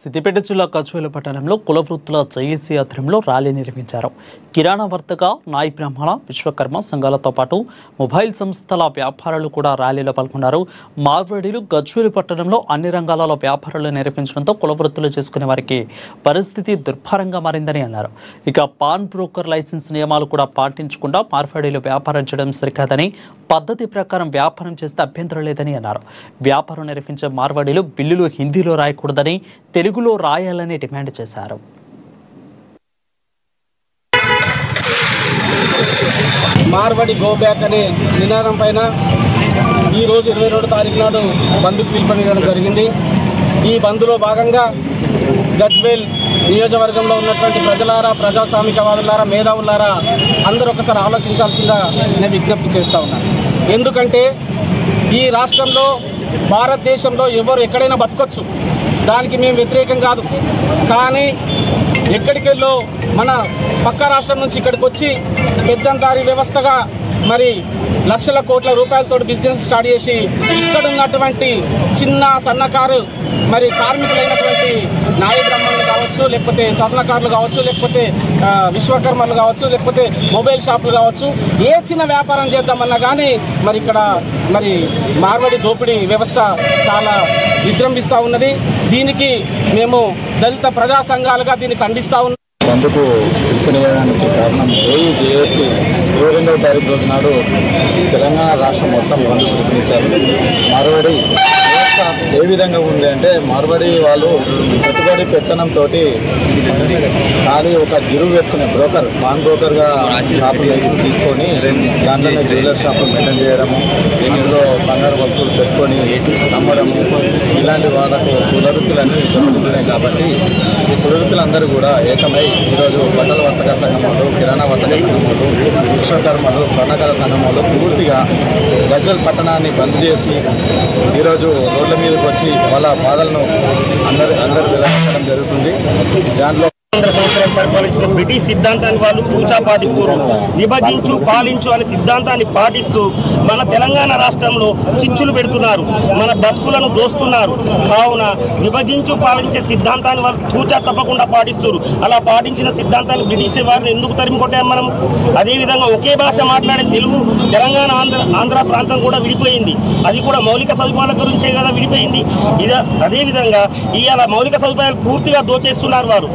సిద్దిపేట జిల్లా కచ్వేల పట్టణంలో కుల వృత్తుల జేఏసీ ఆధ్వర్యంలో ర్యాలీ నిర్వహించారు. కిరాణా వర్తక, నాయి బ్రాహ్మణ, విశ్వకర్మ సంఘాలతో పాటు మొబైల్ సంస్థల వ్యాపారులు కూడా ర్యాలీలో పాల్గొన్నారు. మార్వాడీలు గజ్వేల్ పట్టణంలో అన్ని రంగాలలో వ్యాపారాలు నిర్వహించడంతో కుల వృత్తులు చేసుకునే వారికి పరిస్థితి దుర్భరంగా మారిందని అన్నారు. ఇక పాన్ బ్రోకర్ లైసెన్స్ నియమాలు కూడా పాటించకుండా మార్వాడీలు వ్యాపారం చేయడం సరికాదని, పద్ధతి ప్రకారం వ్యాపారం చేస్తే అభ్యంతరం లేదని అన్నారు. వ్యాపారం నిర్వహించే మార్వాడీలు బిల్లులు హిందీలో రాయకూడదని, తెలుగులో రాయాలని డిమాండ్ చేశారు. మార్వాడి గో బ్యాక్ అనే నినాదం పైన ఈరోజు 22వ తారీఖు నాడు బంద్కు పిలుపునివ్వడం జరిగింది. ఈ బంద్లో భాగంగా గజ్వేల్ నియోజకవర్గంలో ఉన్నటువంటి ప్రజలారా, ప్రజాస్వామికవాదులారా, మేధావులారా అందరూ ఒకసారి ఆలోచించాల్సిందిగా నేను విజ్ఞప్తి చేస్తూ ఉన్నాను. ఎందుకంటే ఈ రాష్ట్రంలో, భారతదేశంలో ఎవరు ఎక్కడైనా బతకొచ్చు, దానికి మేము వ్యతిరేకం కాదు. కానీ ఎక్కడికెళ్ళో మన పక్క రాష్ట్రం నుంచి ఇక్కడికి వచ్చి పెద్దంతారి వ్యవస్థగా మరి లక్షల కోట్ల రూపాయలతో బిజినెస్ స్టార్ట్ చేసి ఇక్కడ ఉన్నటువంటి చిన్న సన్నకారు మరి కార్మికులైనటువంటి నాయ బ్రాహ్మణులు కావచ్చు, లేకపోతే స్వర్ణకారులు కావచ్చు, లేకపోతే విశ్వకర్మలు కావచ్చు, లేకపోతే మొబైల్ షాపులు కావచ్చు, ఏ చిన్న వ్యాపారం చేద్దామన్నా కానీ మరి ఇక్కడ మరి మార్వాడి దోపిడీ వ్యవస్థ చాలా విజృంభిస్తూ ఉన్నది. దీనికి మేము దళిత ప్రజా సంఘాలుగా దీన్ని ఖండిస్తూ ఉన్నాం. అందుకు పిలుపునివ్వడానికి కారణం జేఏసీ 22వ తారీఖు రోజు నాడు తెలంగాణ రాష్ట్రం మొత్తం బంధు పిలుపునిచ్చారు. మార్వాడి ఏ విధంగా ఉంది అంటే, మార్వాడి వాళ్ళు పెట్టుబడి పెత్తనంతో ఖాళీ ఒక గిరువు పెట్టుకునే బ్రోకర్, పాన్ బ్రోకర్గా షాపులు లైసెన్స్ తీసుకొని దాంట్లోనే జ్యువెలర్ షాపులు మెయింటైన్ చేయడము, అందులో బంగారు వస్తువులు పెట్టుకొని అమ్మడము, ఇలాంటి వాళ్ళకు కులవృత్తులన్నీ దొరుకుతున్నాయి. కాబట్టి ఈ కులవృత్తులందరూ కూడా ఏకమై ఈరోజు బట్టల వర్తక సంఘం వాళ్ళు, కిరాణా వర్తక సంఘం వాళ్ళు, విశ్వకర్మలు, స్వర్ణకార సంఘం వాళ్ళు పూర్తిగా గజ్వేల్ పట్టణాన్ని బంద్ చేసి ఈరోజు రోడ్ల మీదకి వచ్చి వాళ్ళ బాధలను అందరూ విలపించడం జరుగుతుంది. దాంట్లో సంవత్సరం పరిపాలించిన బ్రిటిష్ సిద్ధాంతాన్ని వాళ్ళు పూచా పాటిస్తున్నారు. విభజించు పాలించు అనే సిద్ధాంతాన్ని పాటిస్తూ మన తెలంగాణ రాష్ట్రంలో చిచ్చులు పెడుతున్నారు, మన బతుకులను దోస్తున్నారు. కావున విభజించు పాలించే సిద్ధాంతాన్ని వాళ్ళు పూచా తప్పకుండా పాటిస్తారు. అలా పాటించిన సిద్ధాంతాన్ని బ్రిటిష్ వారిని ఎందుకు తరిమి కొట్టాం మనం? అదేవిధంగా ఒకే భాష మాట్లాడే తెలుగు, తెలంగాణ, ఆంధ్ర ప్రాంతం కూడా విడిపోయింది. అది కూడా మౌలిక సదుపాయాల గురించే కదా విడిపోయింది. అదేవిధంగా ఇవాళ మౌలిక సదుపాయాలు పూర్తిగా దోచేస్తున్నారు వారు.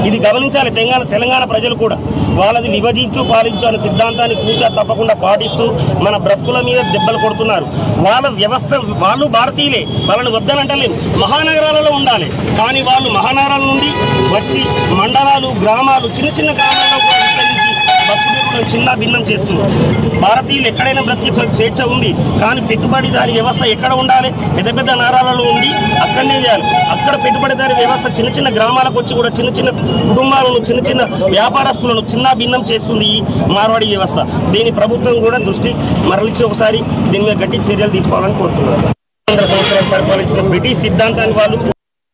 ఇది గమనించాలి తెలంగాణ ప్రజలు కూడా. వాళ్ళది విభజించు పాలించు అనే సిద్ధాంతాన్ని పూచా తప్పకుండా పాటిస్తూ మన బ్రతుకుల మీద దెబ్బలు కొడుతున్నారు. వాళ్ళ వ్యవస్థ, వాళ్ళు భారతీయులే, వాళ్ళని వద్దనంటలేము, మహానగరాలలో ఉండాలి. కానీ వాళ్ళు మహానగరాల నుండి వచ్చి మండలాలు, గ్రామాలు, చిన్న చిన్న గ్రామాల్లో కూడా విస్తరించి బతుకులు చిన్న భిన్నం చేస్తున్నారు. భారతీయులు ఎక్కడైనా బ్రతికే స్వేచ్ఛ ఉంది, కానీ పెట్టుబడిదారి వ్యవస్థ ఎక్కడ ఉండాలి? పెద్ద పెద్ద నగరాలలో ఉండి అక్కడనే చేయాలి. అక్కడ పెట్టుబడిదారి వ్యవస్థ చిన్న చిన్న గ్రామాలకు వచ్చి కూడా చిన్న చిన్న కుటుంబాలను, చిన్న చిన్న వ్యాపారస్తులను చిన్న భిన్నం చేస్తుంది ఈ మార్వాడి వ్యవస్థ. దీని ప్రభుత్వం కూడా దృష్టి మరలించి ఒకసారి దీని మీద గట్టి చర్యలు తీసుకోవాలని కోరుతున్నారు. సంవత్సరం పరిపాలించిన బ్రిటిష్ సిద్ధాంతాన్ని వాళ్ళు